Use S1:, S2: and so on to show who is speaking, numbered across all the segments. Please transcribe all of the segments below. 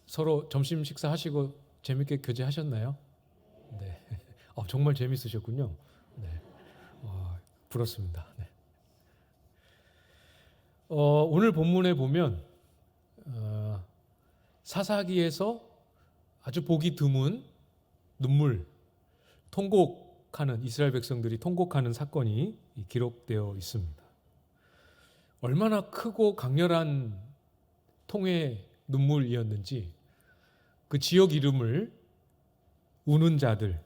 S1: 서로 점심 식사하시고 재밌게 교제하셨나요? 네. 정말 재밌으셨군요. 네. 부럽습니다. 네. 오늘 본문에 보면 사사기에서 아주 보기 드문 눈물, 통곡하는 이스라엘 백성들이 통곡하는 사건이 기록되어 있습니다. 얼마나 크고 강렬한 통의 눈물이었는지 그 지역 이름을 우는 자들,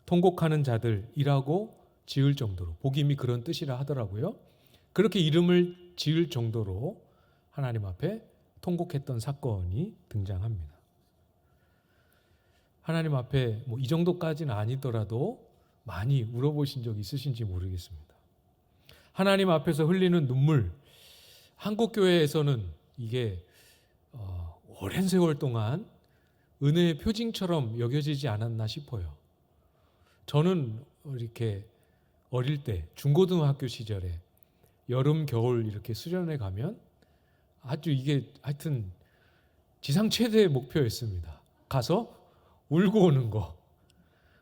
S1: 통곡하는 자들이라고 지을 정도로, 복임이 그런 뜻이라 하더라고요. 그렇게 이름을 지을 정도로 하나님 앞에 통곡했던 사건이 등장합니다. 하나님 앞에 이 정도까지는 아니더라도 많이 울어보신 적 있으신지 모르겠습니다. 하나님 앞에서 흘리는 눈물, 한국 교회에서는 이게 오랜 세월 동안 은혜의 표징처럼 여겨지지 않았나 싶어요. 저는 이렇게 어릴 때 중고등학교 시절에 여름 겨울 이렇게 수련회 가면 아주 이게 하여튼 지상 최대의 목표였습니다. 가서 울고 오는 거.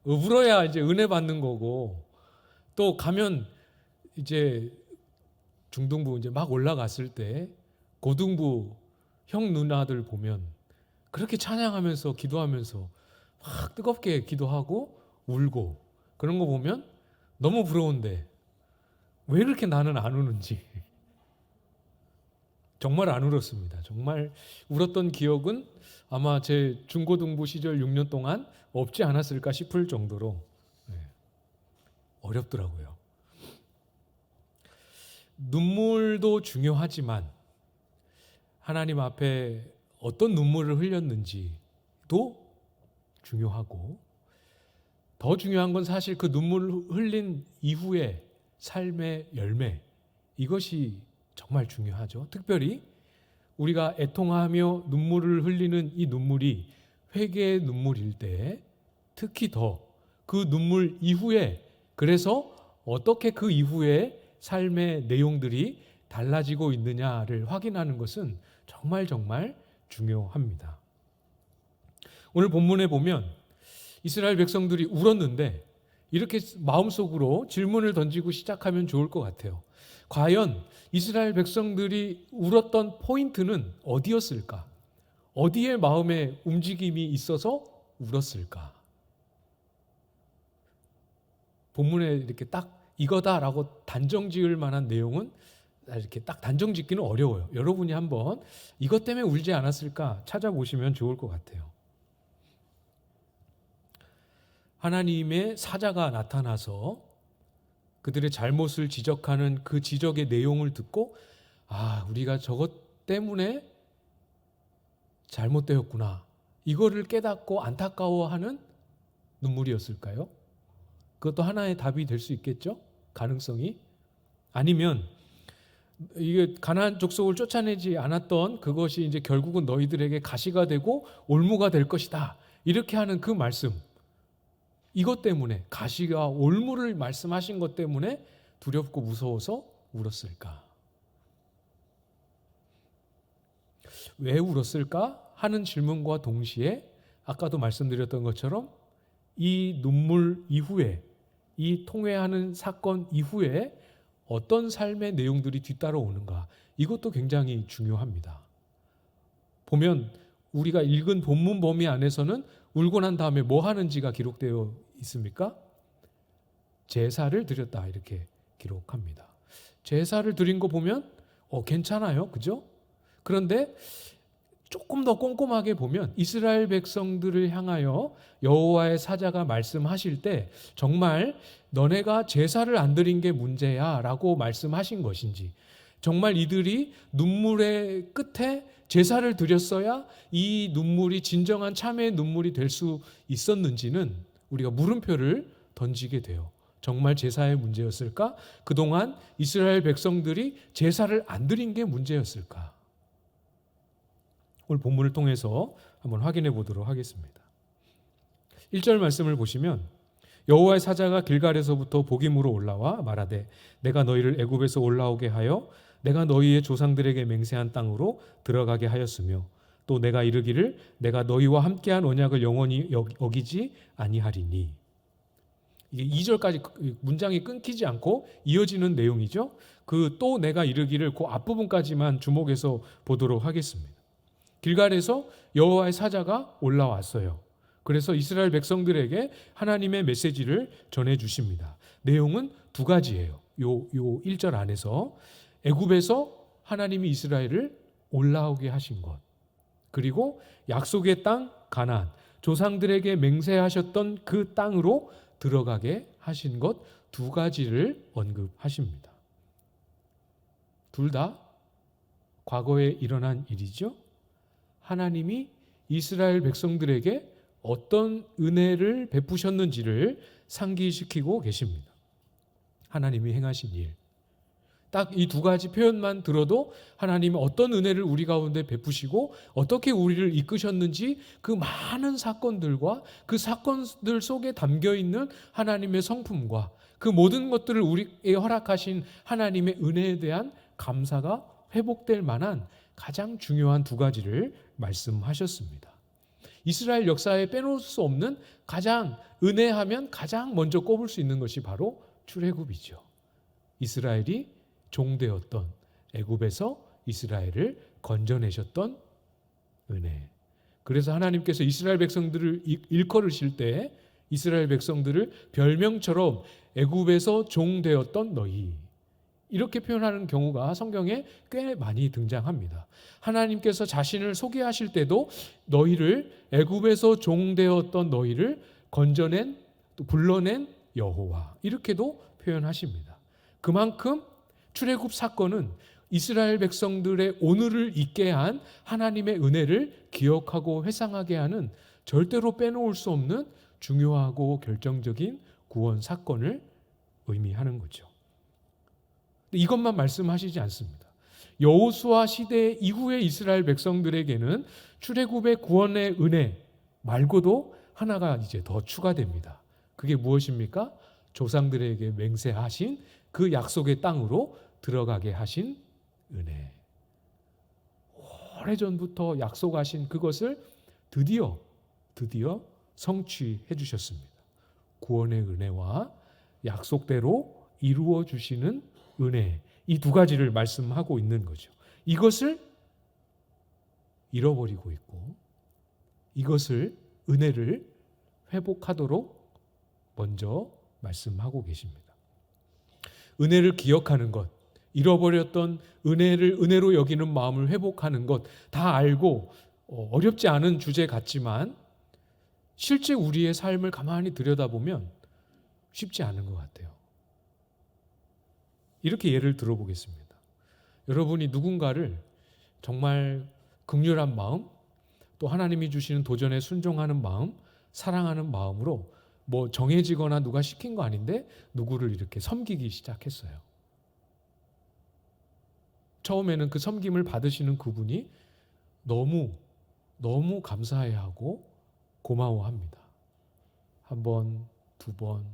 S1: 울어야 이제 은혜 받는 거고, 또 가면 이제 중등부 이제 막 올라갔을 때 고등부 형 누나들 보면 그렇게 찬양하면서 기도하면서 막 뜨겁게 기도하고 울고 그런 거 보면 너무 부러운데 왜 이렇게 나는 안 우는지. 정말 안 울었습니다. 정말 울었던 기억은 아마 제 중고등부 시절 6년 동안 없지 않았을까 싶을 정도로 어렵더라고요. 눈물도 중요하지만 하나님 앞에 어떤 눈물을 흘렸는지도 중요하고, 더 중요한 건 사실 그 눈물을 흘린 이후의 삶의 열매, 이것이 정말 중요하죠. 특별히 우리가 애통하며 눈물을 흘리는 이 눈물이 회개의 눈물일 때 특히 더 그 눈물 이후에, 그래서 어떻게 그 이후에 삶의 내용들이 달라지고 있느냐를 확인하는 것은 정말 중요합니다. 오늘 본문에 보면 이스라엘 백성들이 울었는데 이렇게 마음속으로 질문을 던지고 시작하면 좋을 것 같아요. 과연 이스라엘 백성들이 울었던 포인트는 어디였을까? 어디에 마음의 움직임이 있어서 울었을까? 본문에 이렇게 딱 이거다라고 단정 지을 만한 내용은 이렇게 딱 단정 짓기는 어려워요. 여러분이 한번 이것 때문에 울지 않았을까 찾아보시면 좋을 것 같아요. 하나님의 사자가 나타나서 그들의 잘못을 지적하는 그 지적의 내용을 듣고 우리가 저것 때문에 잘못되었구나, 이거를 깨닫고 안타까워하는 눈물이었을까요? 그것도 하나의 답이 될 수 있겠죠? 가능성이. 아니면 이게 가나안 족속을 쫓아내지 않았던 그것이 이제 결국은 너희들에게 가시가 되고 올무가 될 것이다, 이렇게 하는 그 말씀, 이것 때문에, 가시가 올무를 말씀하신 것 때문에 두렵고 무서워서 울었을까? 왜 울었을까 하는 질문과 동시에 아까도 말씀드렸던 것처럼 이 눈물 이후에, 이 통회하는 사건 이후에 어떤 삶의 내용들이 뒤따라오는가, 이것도 굉장히 중요합니다. 보면 우리가 읽은 본문 범위 안에서는 울고 난 다음에 뭐 하는지가 기록되어 있습니까? 제사를 드렸다, 이렇게 기록합니다. 제사를 드린 거 보면 괜찮아요, 그죠? 그런데 조금 더 꼼꼼하게 보면 이스라엘 백성들을 향하여 여호와의 사자가 말씀하실 때 정말 너네가 제사를 안 드린 게 문제야 라고 말씀하신 것인지, 정말 이들이 눈물의 끝에 제사를 드렸어야 이 눈물이 진정한 참회의 눈물이 될 수 있었는지는 우리가 물음표를 던지게 돼요. 정말 제사의 문제였을까? 그동안 이스라엘 백성들이 제사를 안 드린 게 문제였을까? 오늘 본문을 통해서 한번 확인해 보도록 하겠습니다. 1절 말씀을 보시면 여호와의 사자가 길갈에서부터 복임으로 올라와 말하되 내가 너희를 애굽에서 올라오게 하여 내가 너희의 조상들에게 맹세한 땅으로 들어가게 하였으며 또 내가 이르기를 내가 너희와 함께한 언약을 영원히 어기지 아니하리니. 이게 2절까지 문장이 끊기지 않고 이어지는 내용이죠. 그 또 내가 이르기를 그 앞부분까지만 주목해서 보도록 하겠습니다. 길갈에서 여호와의 사자가 올라왔어요. 그래서 이스라엘 백성들에게 하나님의 메시지를 전해 주십니다. 내용은 두 가지예요. 요 1절 안에서 애굽에서 하나님이 이스라엘을 올라오게 하신 것, 그리고 약속의 땅 가나안, 조상들에게 맹세하셨던 그 땅으로 들어가게 하신 것, 두 가지를 언급하십니다. 둘 다 과거에 일어난 일이죠. 하나님이 이스라엘 백성들에게 어떤 은혜를 베푸셨는지를 상기시키고 계십니다. 하나님이 행하신 일. 딱 이 두 가지 표현만 들어도 하나님이 어떤 은혜를 우리 가운데 베푸시고 어떻게 우리를 이끄셨는지, 그 많은 사건들과 그 사건들 속에 담겨 있는 하나님의 성품과 그 모든 것들을 우리에게 허락하신 하나님의 은혜에 대한 감사가 회복될 만한 가장 중요한 두 가지를 말씀하셨습니다. 이스라엘 역사에 빼놓을 수 없는 가장 은혜하면 가장 먼저 꼽을 수 있는 것이 바로 출애굽이죠. 이스라엘이 종되었던 애굽에서 이스라엘을 건져내셨던 은혜. 그래서 하나님께서 이스라엘 백성들을 일컬으실 때 이스라엘 백성들을 별명처럼 애굽에서 종되었던 너희, 이렇게 표현하는 경우가 성경에 꽤 많이 등장합니다. 하나님께서 자신을 소개하실 때도 너희를, 애굽에서 종되었던 너희를 건져낸, 또 불러낸 여호와, 이렇게도 표현하십니다. 그만큼 출애굽 사건은 이스라엘 백성들의 오늘을 있게 한 하나님의 은혜를 기억하고 회상하게 하는 절대로 빼놓을 수 없는 중요하고 결정적인 구원 사건을 의미하는 거죠. 이것만 말씀하시지 않습니다. 여호수아 시대 이후의 이스라엘 백성들에게는 출애굽의 구원의 은혜 말고도 하나가 이제 더 추가됩니다. 그게 무엇입니까? 조상들에게 맹세하신 그 약속의 땅으로 들어가게 하신 은혜. 오래전부터 약속하신 그것을 드디어 성취해 주셨습니다. 구원의 은혜와 약속대로 이루어 주시는 은혜, 이 두 가지를 말씀하고 있는 거죠. 이것을 잃어버리고 있고 이것을, 은혜를 회복하도록 먼저 말씀하고 계십니다. 은혜를 기억하는 것, 잃어버렸던 은혜를 은혜로 여기는 마음을 회복하는 것, 다 알고 어렵지 않은 주제 같지만 실제 우리의 삶을 가만히 들여다보면 쉽지 않은 것 같아요. 이렇게 예를 들어보겠습니다. 여러분이 누군가를 정말 긍휼한 마음, 또 하나님이 주시는 도전에 순종하는 마음, 사랑하는 마음으로 뭐 정해지거나 누가 시킨 거 아닌데 누구를 이렇게 섬기기 시작했어요. 처음에는 그 섬김을 받으시는 그분이 너무 감사해하고 고마워합니다. 한 번, 두 번,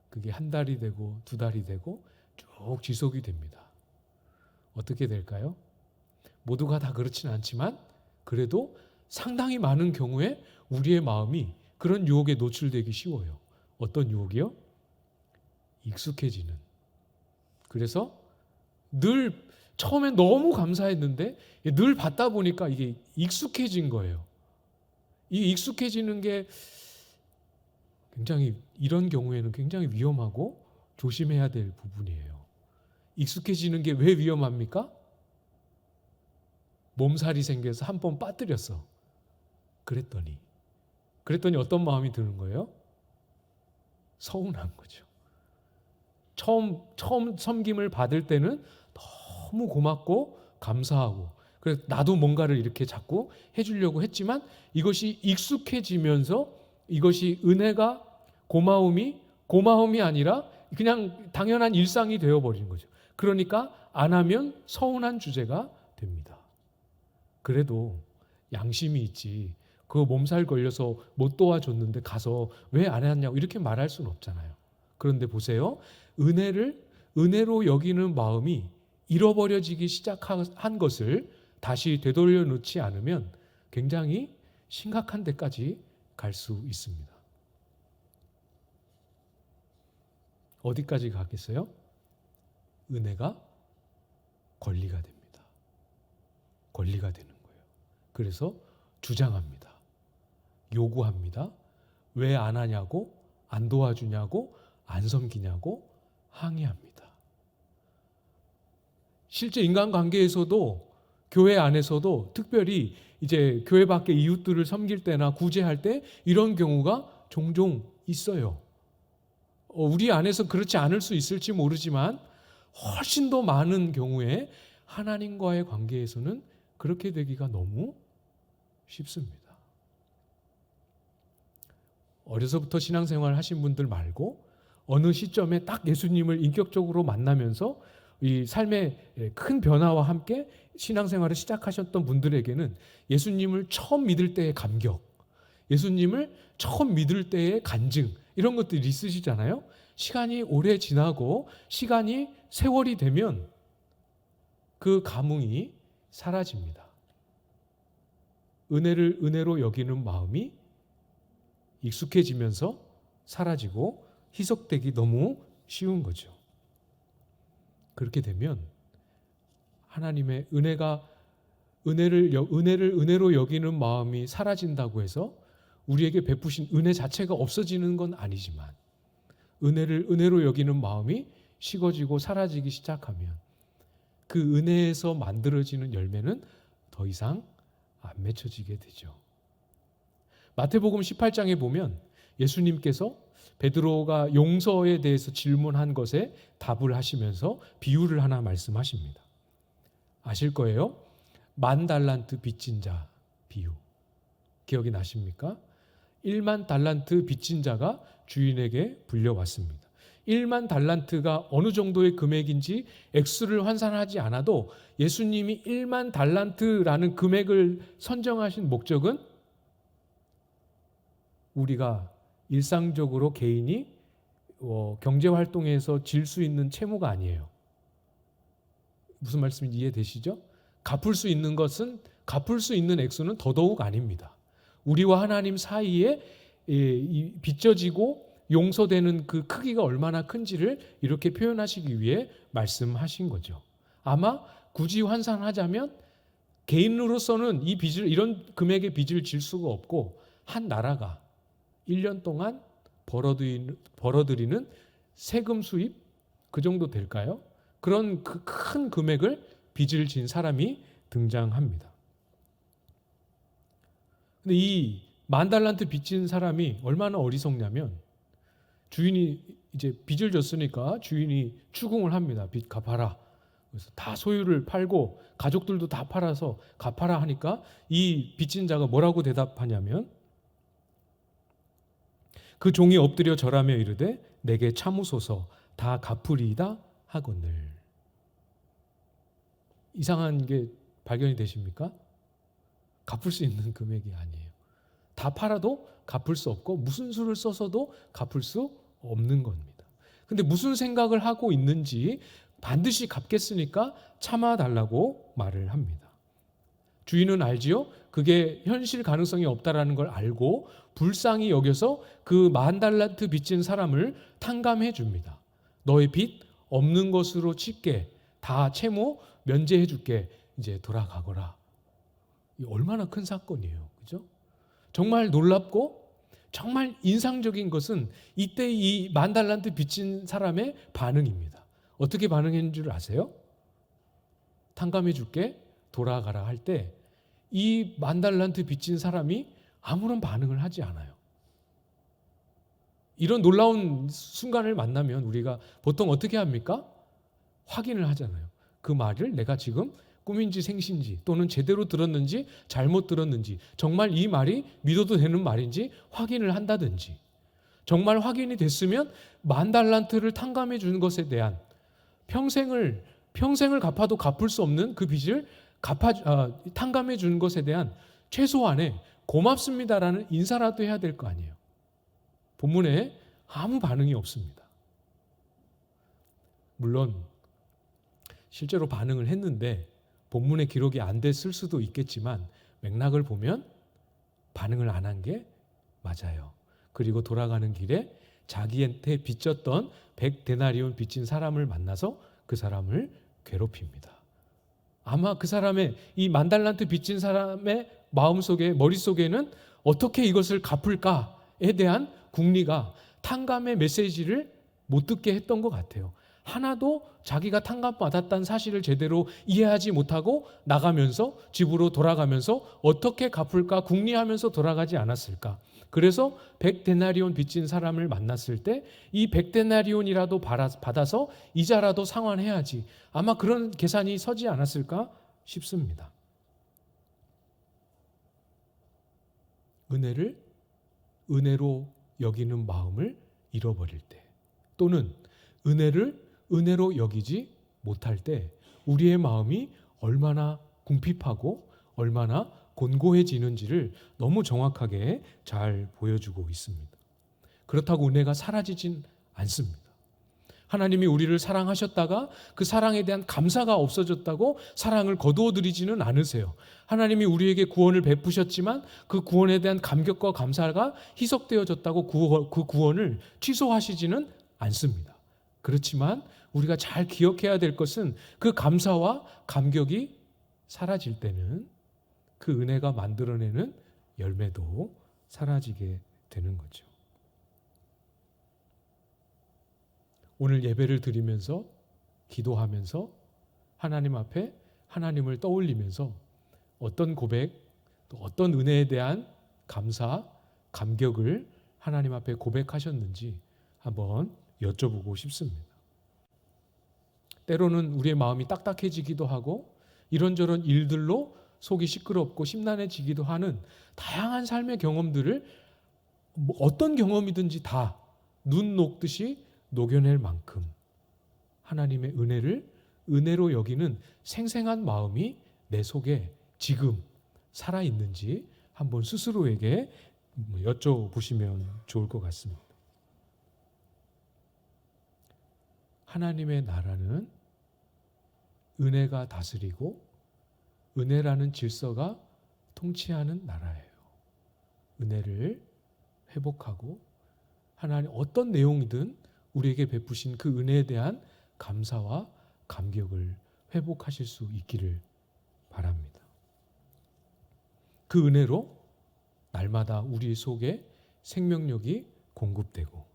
S1: 그게 한 달이 되고 두 달이 되고 쭉 지속이 됩니다. 어떻게 될까요? 모두가 다 그렇지는 않지만 그래도 상당히 많은 경우에 우리의 마음이 그런 유혹에 노출되기 쉬워요. 어떤 유혹이요? 익숙해지는. 그래서 늘 처음엔 너무 감사했는데 늘 받다 보니까 이게 익숙해진 거예요. 이 익숙해지는 게 굉장히, 이런 경우에는 굉장히 위험하고 조심해야 될 부분이에요. 익숙해지는 게 왜 위험합니까? 몸살이 생겨서 한 번 빠뜨렸어. 그랬더니 어떤 마음이 드는 거예요? 서운한 거죠. 처음 섬김을 받을 때는 너무 고맙고 감사하고, 그래서 나도 뭔가를 이렇게 자꾸 해주려고 했지만 이것이 익숙해지면서 이것이 은혜가, 고마움이 아니라 그냥 당연한 일상이 되어버린 거죠. 그러니까 안 하면 서운한 주제가 됩니다. 그래도 양심이 있지. 그 몸살 걸려서 못 도와줬는데 가서 왜 안 했냐고 이렇게 말할 수는 없잖아요. 그런데 보세요. 은혜로 여기는 마음이 잃어버려지기 시작한 것을 다시 되돌려 놓지 않으면 굉장히 심각한 데까지 갈 수 있습니다. 어디까지 가겠어요? 은혜가 권리가 됩니다. 권리가 되는 거예요. 그래서 주장합니다. 요구합니다. 왜 안 하냐고, 안 도와주냐고, 안 섬기냐고 항의합니다. 실제 인간관계에서도, 교회 안에서도 특별히 이제 교회 밖의 이웃들을 섬길 때나 구제할 때 이런 경우가 종종 있어요. 우리 안에서 그렇지 않을 수 있을지 모르지만 훨씬 더 많은 경우에 하나님과의 관계에서는 그렇게 되기가 너무 쉽습니다. 어려서부터 신앙생활 하신 분들 말고 어느 시점에 딱 예수님을 인격적으로 만나면서 이 삶의 큰 변화와 함께 신앙생활을 시작하셨던 분들에게는 예수님을 처음 믿을 때의 감격, 예수님을 처음 믿을 때의 간증, 이런 것들이 있으시잖아요. 시간이 오래 지나고 시간이 세월이 되면 그 감흥이 사라집니다. 은혜를 은혜로 여기는 마음이 익숙해지면서 사라지고 희석되기 너무 쉬운 거죠. 그렇게 되면 하나님의 은혜를 은혜로 여기는 마음이 사라진다고 해서 우리에게 베푸신 은혜 자체가 없어지는 건 아니지만, 은혜를 은혜로 여기는 마음이 식어지고 사라지기 시작하면 그 은혜에서 만들어지는 열매는 더 이상 안 맺혀지게 되죠. 마태복음 18장에 보면 예수님께서 베드로가 용서에 대해서 질문한 것에 답을 하시면서 비유를 하나 말씀하십니다. 아실 거예요. 10,000달란트 빚진 자 비유. 기억이 나십니까? 10,000달란트 빚진 자가 주인에게 불려왔습니다. 10,000달란트가 어느 정도의 금액인지 액수를 환산하지 않아도 예수님이 10,000달란트라는 금액을 선정하신 목적은 우리가 일상적으로 개인이 경제활동에서 질 수 있는 채무가 아니에요. 무슨 말씀인지 이해되시죠? 갚을 수 있는 것은, 갚을 수 있는 액수는 더더욱 아닙니다. 우리와 하나님 사이에 빚져지고 용서되는 그 크기가 얼마나 큰지를 이렇게 표현하시기 위해 말씀하신 거죠. 아마 굳이 환산하자면 개인으로서는 이 빚을, 이런 금액의 빚을 질 수가 없고, 한 나라가 1년 동안 벌어들이는 세금 수입, 그 정도 될까요? 그런 그 큰 금액을 빚을 진 사람이 등장합니다. 근데 이 10,000달란트 빚진 사람이 얼마나 어리석냐면, 주인이 이제 빚을 졌으니까 주인이 추궁을 합니다. 빚 갚아라. 그래서 다 소유를 팔고 가족들도 다 팔아서 갚아라 하니까 이 빚진 자가 뭐라고 대답하냐면, 그 종이 엎드려 절하며 이르되 내게 참으소서 다 갚으리이다 하거늘. 이상한 게 발견이 되십니까? 갚을 수 있는 금액이 아니에요. 다 팔아도 갚을 수 없고 무슨 수를 써서도 갚을 수 없는 겁니다. 근데 무슨 생각을 하고 있는지, 반드시 갚겠으니까 참아달라고 말을 합니다. 주인은 알지요? 그게 현실 가능성이 없다라는 걸 알고 불쌍히 여겨서 그 10,000달란트 빚진 사람을 탕감해 줍니다. 너의 빚 없는 것으로 칠게, 다 채무 면제해 줄게, 이제 돌아가거라. 이 얼마나 큰 사건이에요, 그죠? 정말 놀랍고 정말 인상적인 것은 이때 이 10,000달란트 빚진 사람의 반응입니다. 어떻게 반응했는 줄 아세요? 탕감해 줄게, 돌아가라 할 때 이 10,000달란트 빚진 사람이 아무런 반응을 하지 않아요. 이런 놀라운 순간을 만나면 우리가 보통 어떻게 합니까? 확인을 하잖아요. 그 말을 내가 지금 꿈인지 생신지, 또는 제대로 들었는지 잘못 들었는지, 정말 이 말이 믿어도 되는 말인지 확인을 한다든지, 정말 확인이 됐으면 10,000달란트를 탕감해 주는 것에 대한 평생을 갚아도 갚을 수 없는 그 빚을 탕감해 주는 것에 대한 최소한의 고맙습니다라는 인사라도 해야 될 거 아니에요. 본문에 아무 반응이 없습니다. 물론 실제로 반응을 했는데 본문에 기록이 안 됐을 수도 있겠지만 맥락을 보면 반응을 안 한 게 맞아요. 그리고 돌아가는 길에 자기한테 빚졌던 100데나리온 빚진 사람을 만나서 그 사람을 괴롭힙니다. 아마 그 사람의 이 10,000달란트 빚진 사람의 마음속에 머릿속에는 어떻게 이것을 갚을까에 대한 궁리가 탕감의 메시지를 못 듣게 했던 것 같아요. 하나도 자기가 탕감받았다는 사실을 제대로 이해하지 못하고 나가면서 집으로 돌아가면서 어떻게 갚을까 궁리하면서 돌아가지 않았을까. 그래서 100데나리온 빚진 사람을 만났을 때 이 100데나리온이라도 받아서 이자라도 상환해야지. 아마 그런 계산이 서지 않았을까 싶습니다. 은혜를 은혜로 여기는 마음을 잃어버릴 때, 또는 은혜를 은혜로 여기지 못할 때 우리의 마음이 얼마나 궁핍하고 얼마나 곤고해지는지를 너무 정확하게 잘 보여주고 있습니다. 그렇다고 은혜가 사라지진 않습니다. 하나님이 우리를 사랑하셨다가 그 사랑에 대한 감사가 없어졌다고 사랑을 거두어들이지는 않으세요. 하나님이 우리에게 구원을 베푸셨지만 그 구원에 대한 감격과 감사가 희석되어졌다고 그 구원을 취소하시지는 않습니다. 그렇지만 우리가 잘 기억해야 될 것은 그 감사와 감격이 사라질 때는 그 은혜가 만들어내는 열매도 사라지게 되는 거죠. 오늘 예배를 드리면서 기도하면서 하나님 앞에 하나님을 떠올리면서 어떤 고백, 또 어떤 은혜에 대한 감사, 감격을 하나님 앞에 고백하셨는지 한번 여쭤보고 싶습니다. 때로는 우리의 마음이 딱딱해지기도 하고 이런저런 일들로 속이 시끄럽고 심란해지기도 하는 다양한 삶의 경험들을 어떤 경험이든지 다 눈 녹듯이 녹여낼 만큼 하나님의 은혜를 은혜로 여기는 생생한 마음이 내 속에 지금 살아있는지 한번 스스로에게 여쭤보시면 좋을 것 같습니다. 하나님의 나라는 은혜가 다스리고 은혜라는 질서가 통치하는 나라예요. 은혜를 회복하고 하나님 어떤 내용이든 우리에게 베푸신 그 은혜에 대한 감사와 감격을 회복하실 수 있기를 바랍니다. 그 은혜로 날마다 우리 속에 생명력이 공급되고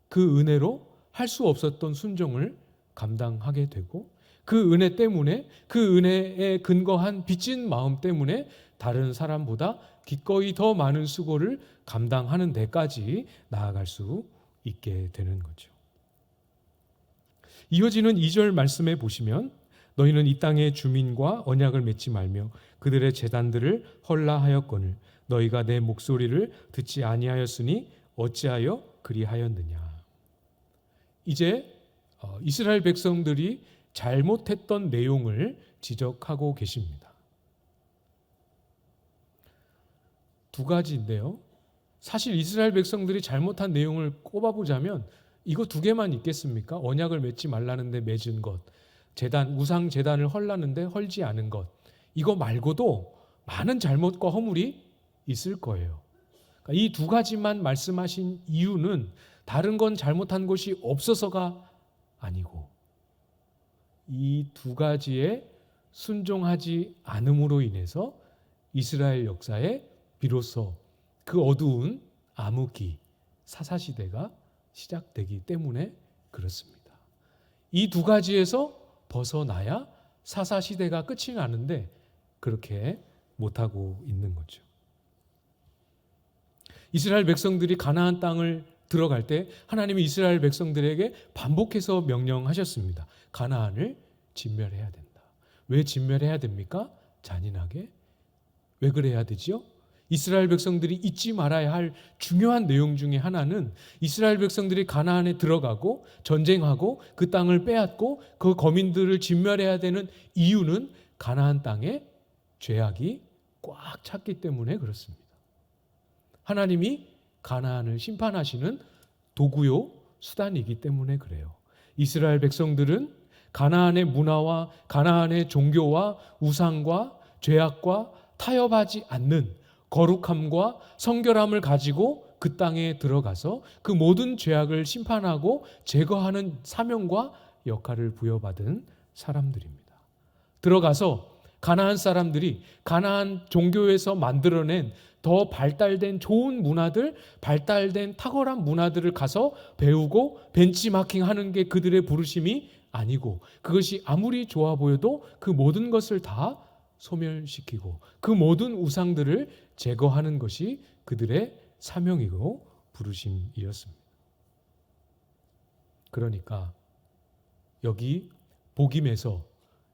S1: 그 은혜로 할 수 없었던 순종을 감당하게 되고 그 은혜 때문에 그 은혜에 근거한 빚진 마음 때문에 다른 사람보다 기꺼이 더 많은 수고를 감당하는 데까지 나아갈 수 있게 되는 거죠. 이어지는 2절 말씀에 보시면 너희는 이 땅의 주민과 언약을 맺지 말며 그들의 제단들을 헐라하였거늘 너희가 내 목소리를 듣지 아니하였으니 어찌하여 그리하였느냐. 이제 이스라엘 백성들이 잘못했던 내용을 지적하고 계십니다. 두 가지인데요. 사실 이스라엘 백성들이 잘못한 내용을 꼽아보자면 이거 두 개만 있겠습니까? 언약을 맺지 말라는데 맺은 것, 제단, 우상 제단을 헐라는데 헐지 않은 것, 이거 말고도 많은 잘못과 허물이 있을 거예요. 그러니까 이 두 가지만 말씀하신 이유는 다른 건 잘못한 것이 없어서가 아니고 이 두 가지에 순종하지 않음으로 인해서 이스라엘 역사에 비로소 그 어두운 암흑기, 사사시대가 시작되기 때문에 그렇습니다. 이 두 가지에서 벗어나야 사사시대가 끝이 나는데 그렇게 못하고 있는 거죠. 이스라엘 백성들이 가나안 땅을 들어갈 때 하나님이 이스라엘 백성들에게 반복해서 명령하셨습니다. 가나안을 진멸해야 된다. 왜 진멸해야 됩니까? 잔인하게. 왜 그래야 되지요? 이스라엘 백성들이 잊지 말아야 할 중요한 내용 중에 하나는 이스라엘 백성들이 가나안에 들어가고 전쟁하고 그 땅을 빼앗고 그 거민들을 진멸해야 되는 이유는 가나안 땅에 죄악이 꽉 찼기 때문에 그렇습니다. 하나님이 가나안을 심판하시는 도구요 수단이기 때문에 그래요. 이스라엘 백성들은 가나안의 문화와 가나안의 종교와 우상과 죄악과 타협하지 않는 거룩함과 성결함을 가지고 그 땅에 들어가서 그 모든 죄악을 심판하고 제거하는 사명과 역할을 부여받은 사람들입니다. 들어가서 가나안 사람들이 가나안 종교에서 만들어낸 더 발달된 좋은 문화들, 발달된 탁월한 문화들을 가서 배우고 벤치마킹하는 게 그들의 부르심이 아니고, 그것이 아무리 좋아 보여도 그 모든 것을 다 소멸시키고 그 모든 우상들을 제거하는 것이 그들의 사명이고 부르심이었습니다. 그러니까 여기 복임에서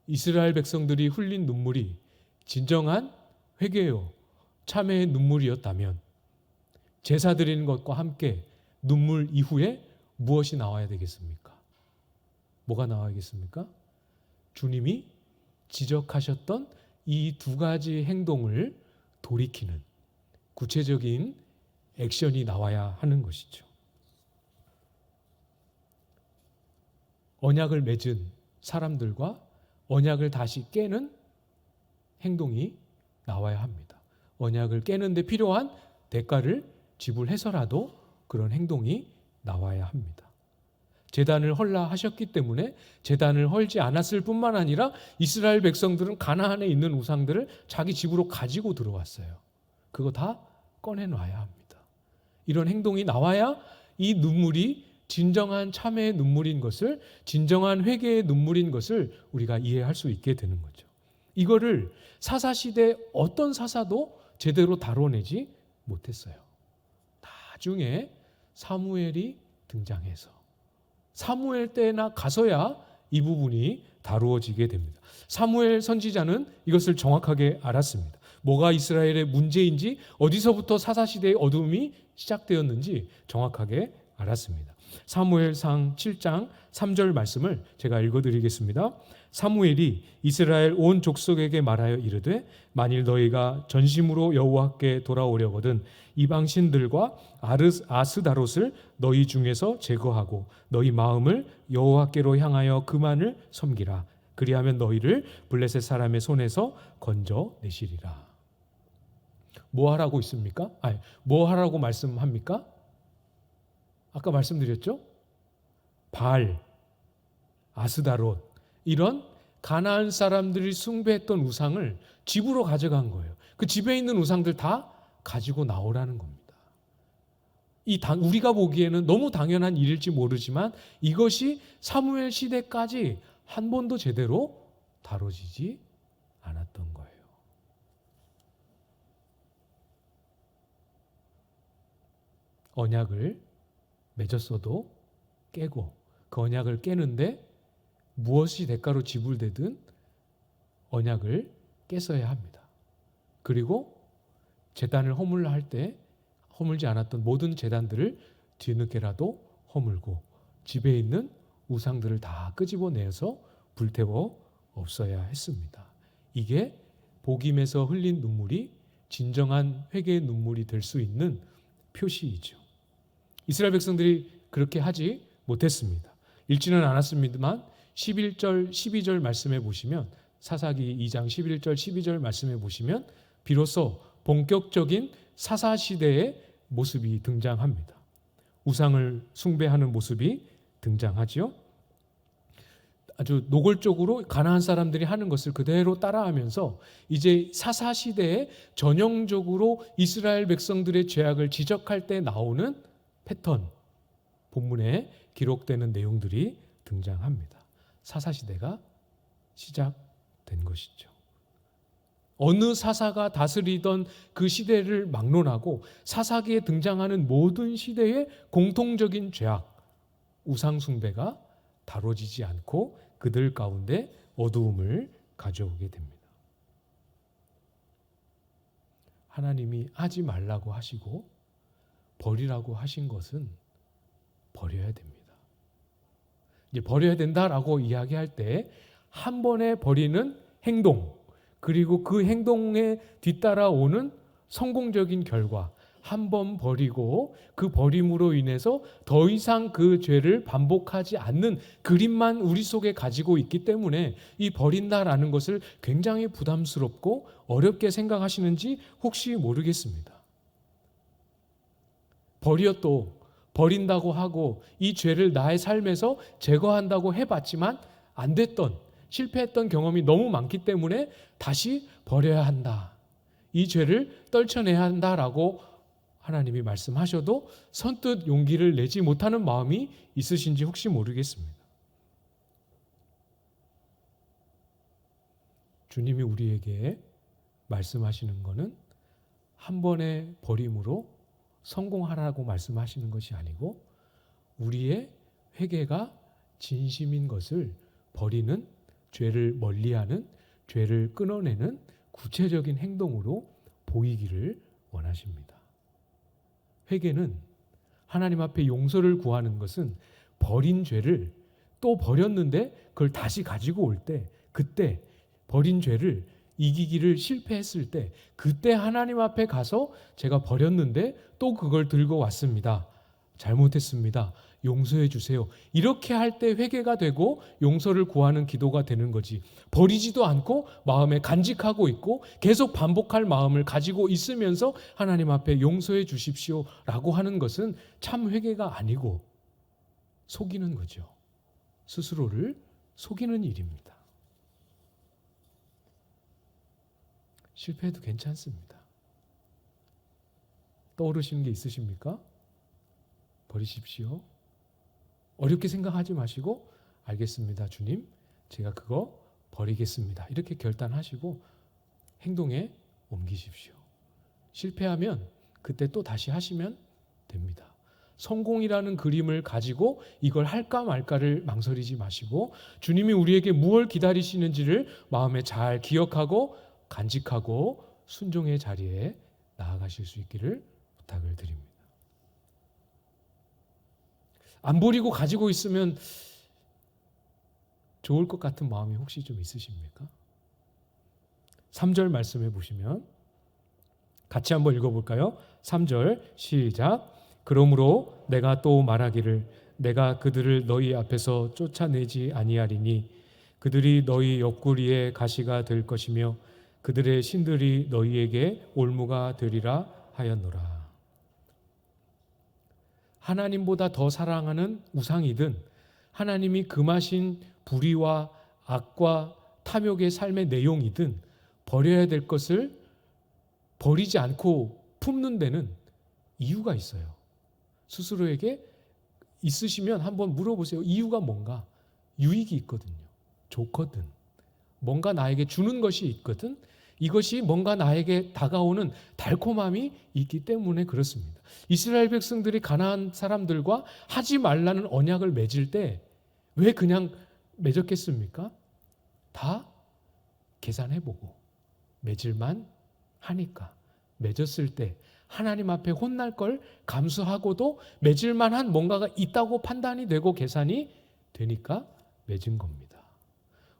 S1: 이스라엘 백성들이 흘린 눈물이 진정한 회개요, 참회의 눈물이었다면 제사 드리는 것과 함께 눈물 이후에 무엇이 나와야 되겠습니까? 뭐가 나와야겠습니까? 주님이 지적하셨던 이 두 가지 행동을 돌이키는 구체적인 액션이 나와야 하는 것이죠. 언약을 맺은 사람들과 언약을 다시 깨는 행동이 나와야 합니다. 언약을 깨는데 필요한 대가를 지불해서라도 그런 행동이 나와야 합니다. 제단을 헐라 하셨기 때문에 제단을 헐지 않았을 뿐만 아니라 이스라엘 백성들은 가나안에 있는 우상들을 자기 집으로 가지고 들어왔어요. 그거 다 꺼내놔야 합니다. 이런 행동이 나와야 이 눈물이 진정한 참회의 눈물인 것을, 진정한 회개의 눈물인 것을 우리가 이해할 수 있게 되는 거죠. 이거를 사사시대 어떤 사사도 제대로 다뤄내지 못했어요. 나중에 사무엘이 등장해서 사무엘 때나 가서야 이 부분이 다루어지게 됩니다. 사무엘 선지자는 이것을 정확하게 알았습니다. 뭐가 이스라엘의 문제인지, 어디서부터 사사시대의 어둠이 시작되었는지 정확하게 알았습니다. 사무엘상 7장 3절 말씀을 제가 읽어드리겠습니다. 사무엘이 이스라엘 온 족속에게 말하여 이르되 만일 너희가 전심으로 여호와께 돌아오려거든 이방 신들과 아스다롯을 너희 중에서 제거하고 너희 마음을 여호와께로 향하여 그만을 섬기라. 그리하면 너희를 블레셋 사람의 손에서 건져내시리라. 뭐 하라고 있습니까? 뭐 하라고 말씀합니까? 아까 말씀드렸죠? 바알, 아스다롯, 이런 가나안 사람들이 숭배했던 우상을 집으로 가져간 거예요. 그 집에 있는 우상들 다 가지고 나오라는 겁니다. 우리가 보기에는 너무 당연한 일일지 모르지만 이것이 사무엘 시대까지 한 번도 제대로 다뤄지지 않았던 거예요. 언약을 맺었어도 깨고 그 언약을 깨는데 무엇이 대가로 지불되든 언약을 깼어야 합니다. 그리고 제단을 허물라 할 때 허물지 않았던 모든 제단들을 뒤늦게라도 허물고 집에 있는 우상들을 다 끄집어내서 불태워 없어야 했습니다. 이게 복임에서 흘린 눈물이 진정한 회개의 눈물이 될 수 있는 표시이죠. 이스라엘 백성들이 그렇게 하지 못했습니다. 읽지는 않았습니다만 11절, 12절 말씀에 보시면, 사사기 2장 11절, 12절 말씀에 보시면 비로소 본격적인 사사시대의 모습이 등장합니다. 우상을 숭배하는 모습이 등장하죠. 아주 노골적으로 가나안 사람들이 하는 것을 그대로 따라하면서 이제 사사시대에 전형적으로 이스라엘 백성들의 죄악을 지적할 때 나오는 패턴, 본문에 기록되는 내용들이 등장합니다. 사사시대가 시작된 것이죠. 어느 사사가 다스리던 그 시대를 막론하고 사사기에 등장하는 모든 시대의 공통적인 죄악, 우상 숭배가 다뤄지지 않고 그들 가운데 어두움을 가져오게 됩니다. 하나님이 하지 말라고 하시고 버리라고 하신 것은 버려야 됩니다. 이제 버려야 된다라고 이야기할 때 한 번에 버리는 행동, 그리고 그 행동에 뒤따라오는 성공적인 결과, 한 번 버리고 그 버림으로 인해서 더 이상 그 죄를 반복하지 않는 그림만 우리 속에 가지고 있기 때문에 이 버린다라는 것을 굉장히 부담스럽고 어렵게 생각하시는지 혹시 모르겠습니다. 버린다고 하고 이 죄를 나의 삶에서 제거한다고 해봤지만 안 됐던, 실패했던 경험이 너무 많기 때문에 다시 버려야 한다. 이 죄를 떨쳐내야 한다라고 하나님이 말씀하셔도 선뜻 용기를 내지 못하는 마음이 있으신지 혹시 모르겠습니다. 주님이 우리에게 말씀하시는 것은 한 번의 버림으로 성공하라고 말씀하시는 것이 아니고 우리의 회개가 진심인 것을 버리는, 죄를 멀리하는, 죄를 끊어내는 구체적인 행동으로 보이기를 원하십니다. 회개는 하나님 앞에 용서를 구하는 것은 버린 죄를 또 버렸는데 그걸 다시 가지고 올 때, 그때 버린 죄를 이기기를 실패했을 때 그때 하나님 앞에 가서 제가 버렸는데 또 그걸 들고 왔습니다. 잘못했습니다. 용서해 주세요. 이렇게 할 때 회개가 되고 용서를 구하는 기도가 되는 거지. 버리지도 않고 마음에 간직하고 있고 계속 반복할 마음을 가지고 있으면서 하나님 앞에 용서해 주십시오 라고 하는 것은 참 회개가 아니고 속이는 거죠. 스스로를 속이는 일입니다. 실패해도 괜찮습니다. 떠오르시는 게 있으십니까? 버리십시오. 어렵게 생각하지 마시고 알겠습니다. 주님, 제가 그거 버리겠습니다. 이렇게 결단하시고 행동에 옮기십시오. 실패하면 그때 또 다시 하시면 됩니다. 성공이라는 그림을 가지고 이걸 할까 말까를 망설이지 마시고 주님이 우리에게 무엇을 기다리시는지를 마음에 잘 기억하고 간직하고 순종의 자리에 나아가실 수 있기를 부탁을 드립니다. 안 버리고 가지고 있으면 좋을 것 같은 마음이 혹시 좀 있으십니까? 3절 말씀해 보시면 같이 한번 읽어볼까요? 3절 시작. 그러므로 내가 또 말하기를 내가 그들을 너희 앞에서 쫓아내지 아니하리니 그들이 너희 옆구리에 가시가 될 것이며 그들의 신들이 너희에게 올무가 되리라 하였노라. 하나님보다 더 사랑하는 우상이든 하나님이 금하신 불의와 악과 탐욕의 삶의 내용이든 버려야 될 것을 버리지 않고 품는 데는 이유가 있어요. 스스로에게 있으시면 한번 물어보세요. 이유가 뭔가? 유익이 있거든요. 좋거든. 뭔가 나에게 주는 것이 있거든. 이것이 뭔가 나에게 다가오는 달콤함이 있기 때문에 그렇습니다. 이스라엘 백성들이 가나안 사람들과 하지 말라는 언약을 맺을 때 왜 그냥 맺었겠습니까? 다 계산해보고 맺을만 하니까 맺었을 때 하나님 앞에 혼날 걸 감수하고도 맺을만한 뭔가가 있다고 판단이 되고 계산이 되니까 맺은 겁니다.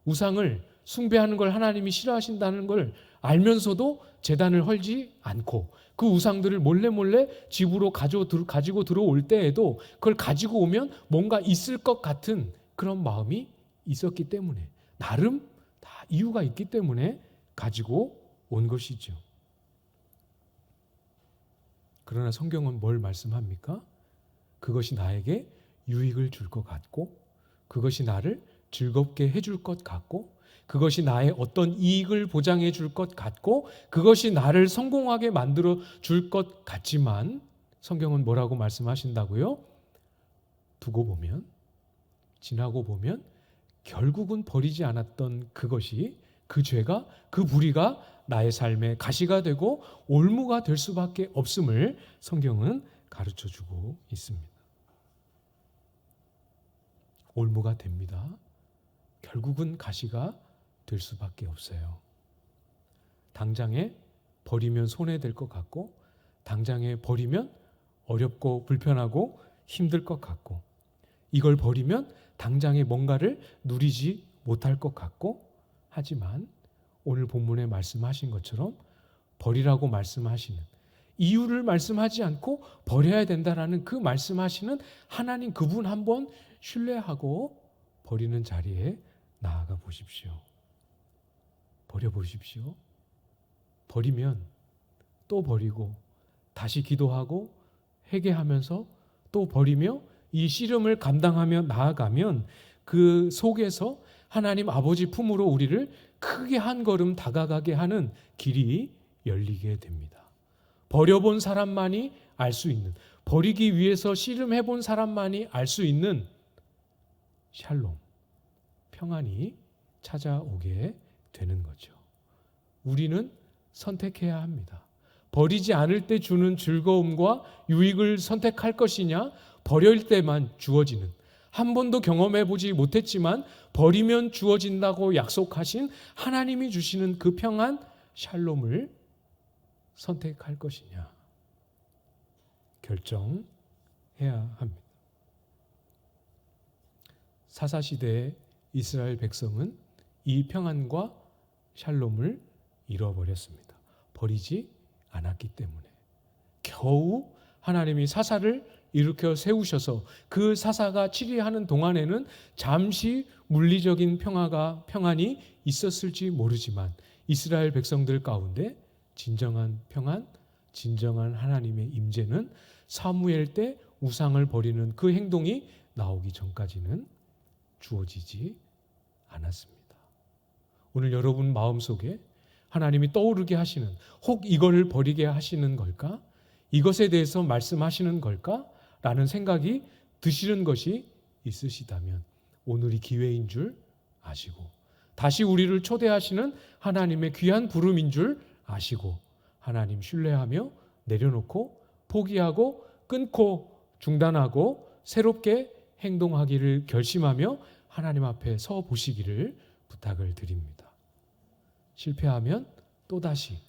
S1: 우상을 숭배하는 걸 하나님이 싫어하신다는 걸 알면서도 제단을 헐지 않고 그 우상들을 몰래 집으로 가지고 들어올 때에도 그걸 가지고 오면 뭔가 있을 것 같은 그런 마음이 있었기 때문에 나름 다 이유가 있기 때문에 가지고 온 것이죠. 그러나 성경은 뭘 말씀합니까? 그것이 나에게 유익을 줄 것 같고 그것이 나를 즐겁게 해줄 것 같고 그것이 나의 어떤 이익을 보장해 줄 것 같고 그것이 나를 성공하게 만들어 줄 것 같지만 성경은 뭐라고 말씀하신다고요? 두고 보면 지나고 보면 결국은 버리지 않았던 그것이 그 죄가 그 불의가 나의 삶의 가시가 되고 올무가 될 수밖에 없음을 성경은 가르쳐주고 있습니다. 올무가 됩니다. 결국은 가시가 될 수밖에 없어요. 당장에 버리면 손해될 것 같고 당장에 버리면 어렵고 불편하고 힘들 것 같고 이걸 버리면 당장에 뭔가를 누리지 못할 것 같고 하지만 오늘 본문에 말씀하신 것처럼 버리라고 말씀하시는 이유를 말씀하지 않고 버려야 된다라는 그 말씀하시는 하나님 그분 한번 신뢰하고 버리는 자리에 나아가 보십시오. 버려보십시오. 버리면 또 버리고 다시 기도하고 회개하면서 또 버리며 이 씨름을 감당하며 나아가면 그 속에서 하나님 아버지 품으로 우리를 크게 한 걸음 다가가게 하는 길이 열리게 됩니다. 버려본 사람만이 알 수 있는, 버리기 위해서 씨름해본 사람만이 알 수 있는 샬롬, 평안이 찾아오게 되는 거죠. 우리는 선택해야 합니다. 버리지 않을 때 주는 즐거움과 유익을 선택할 것이냐, 버릴 때만 주어지는, 한 번도 경험해보지 못했지만 버리면 주어진다고 약속하신 하나님이 주시는 그 평안, 샬롬을 선택할 것이냐 결정해야 합니다. 사사시대의 이스라엘 백성은 이 평안과 샬롬을 잃어버렸습니다. 버리지 않았기 때문에. 겨우 하나님이 사사를 일으켜 세우셔서 그 사사가 치리하는 동안에는 잠시 물리적인 평안이 있었을지 모르지만 이스라엘 백성들 가운데 진정한 평안, 진정한 하나님의 임재는 사무엘 때 우상을 버리는 그 행동이 나오기 전까지는 주어지지 않았습니다. 오늘 여러분 마음속에 하나님이 떠오르게 하시는, 혹 이걸 버리게 하시는 걸까? 이것에 대해서 말씀하시는 걸까? 라는 생각이 드시는 것이 있으시다면 오늘이 기회인 줄 아시고, 다시 우리를 초대하시는 하나님의 귀한 부름인 줄 아시고, 하나님 신뢰하며 내려놓고 포기하고 끊고 중단하고 새롭게 행동하기를 결심하며 하나님 앞에 서 보시기를 부탁을 드립니다. 실패하면 또다시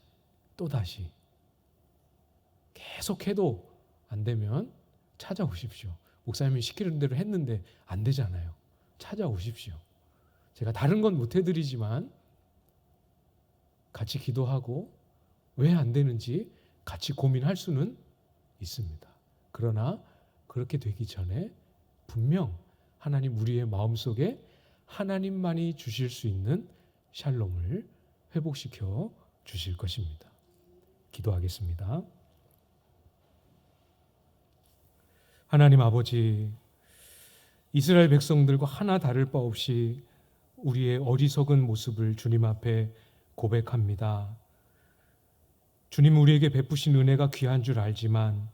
S1: 계속해도 안 되면 찾아오십시오. 목사님이 시키는 대로 했는데 안 되잖아요. 찾아오십시오. 제가 다른 건 못 해드리지만 같이 기도하고 왜 안 되는지 같이 고민할 수는 있습니다. 그러나 그렇게 되기 전에 분명 하나님 우리의 마음속에 하나님만이 주실 수 있는 샬롬을 회복시켜 주실 것입니다. 기도하겠습니다. 하나님 아버지, 이스라엘 백성들과 하나 다를 바 없이 우리의 어리석은 모습을 주님 앞에 고백합니다. 주님 우리에게 베푸신 은혜가 귀한 줄 알지만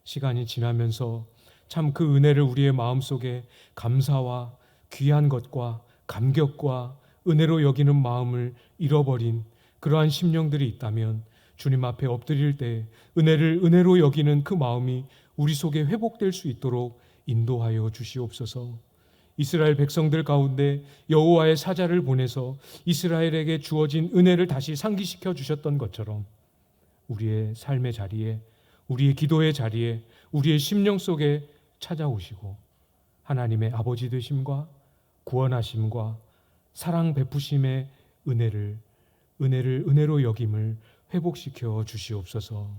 S1: 시간이 지나면서 참 그 은혜를 우리의 마음속에 감사와 귀한 것과 감격과 은혜로 여기는 마음을 잃어버린 그러한 심령들이 있다면 주님 앞에 엎드릴 때 은혜를 은혜로 여기는 그 마음이 우리 속에 회복될 수 있도록 인도하여 주시옵소서. 이스라엘 백성들 가운데 여호와의 사자를 보내서 이스라엘에게 주어진 은혜를 다시 상기시켜 주셨던 것처럼 우리의 삶의 자리에, 우리의 기도의 자리에, 우리의 심령 속에 찾아오시고 하나님의 아버지 되심과 구원하심과 사랑 베푸심의 은혜로 여김을 회복시켜 주시옵소서.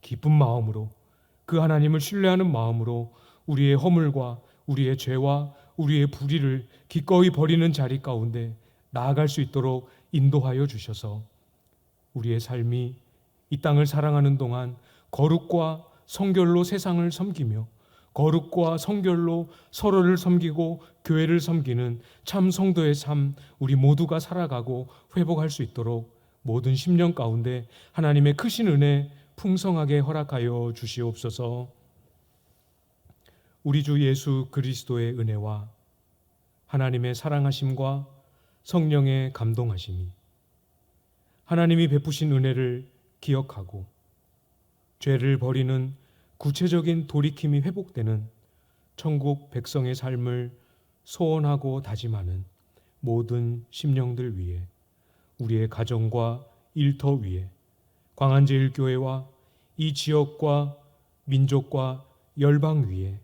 S1: 기쁜 마음으로, 그 하나님을 신뢰하는 마음으로 우리의 허물과 우리의 죄와 우리의 불의를 기꺼이 버리는 자리 가운데 나아갈 수 있도록 인도하여 주셔서 우리의 삶이 이 땅을 사랑하는 동안 거룩과 성결로 세상을 섬기며 거룩과 성결로 서로를 섬기고 교회를 섬기는 참 성도의 삶 우리 모두가 살아가고 회복할 수 있도록 모든 심령 가운데 하나님의 크신 은혜 풍성하게 허락하여 주시옵소서. 우리 주 예수 그리스도의 은혜와 하나님의 사랑하심과 성령의 감동하심이 하나님이 베푸신 은혜를 기억하고 죄를 버리는 구체적인 돌이킴이 회복되는 천국 백성의 삶을 소원하고 다짐하는 모든 심령들 위해, 우리의 가정과 일터 위에, 광안제일교회와 이 지역과 민족과 열방 위에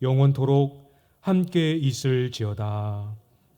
S1: 영원토록 함께 있을지어다.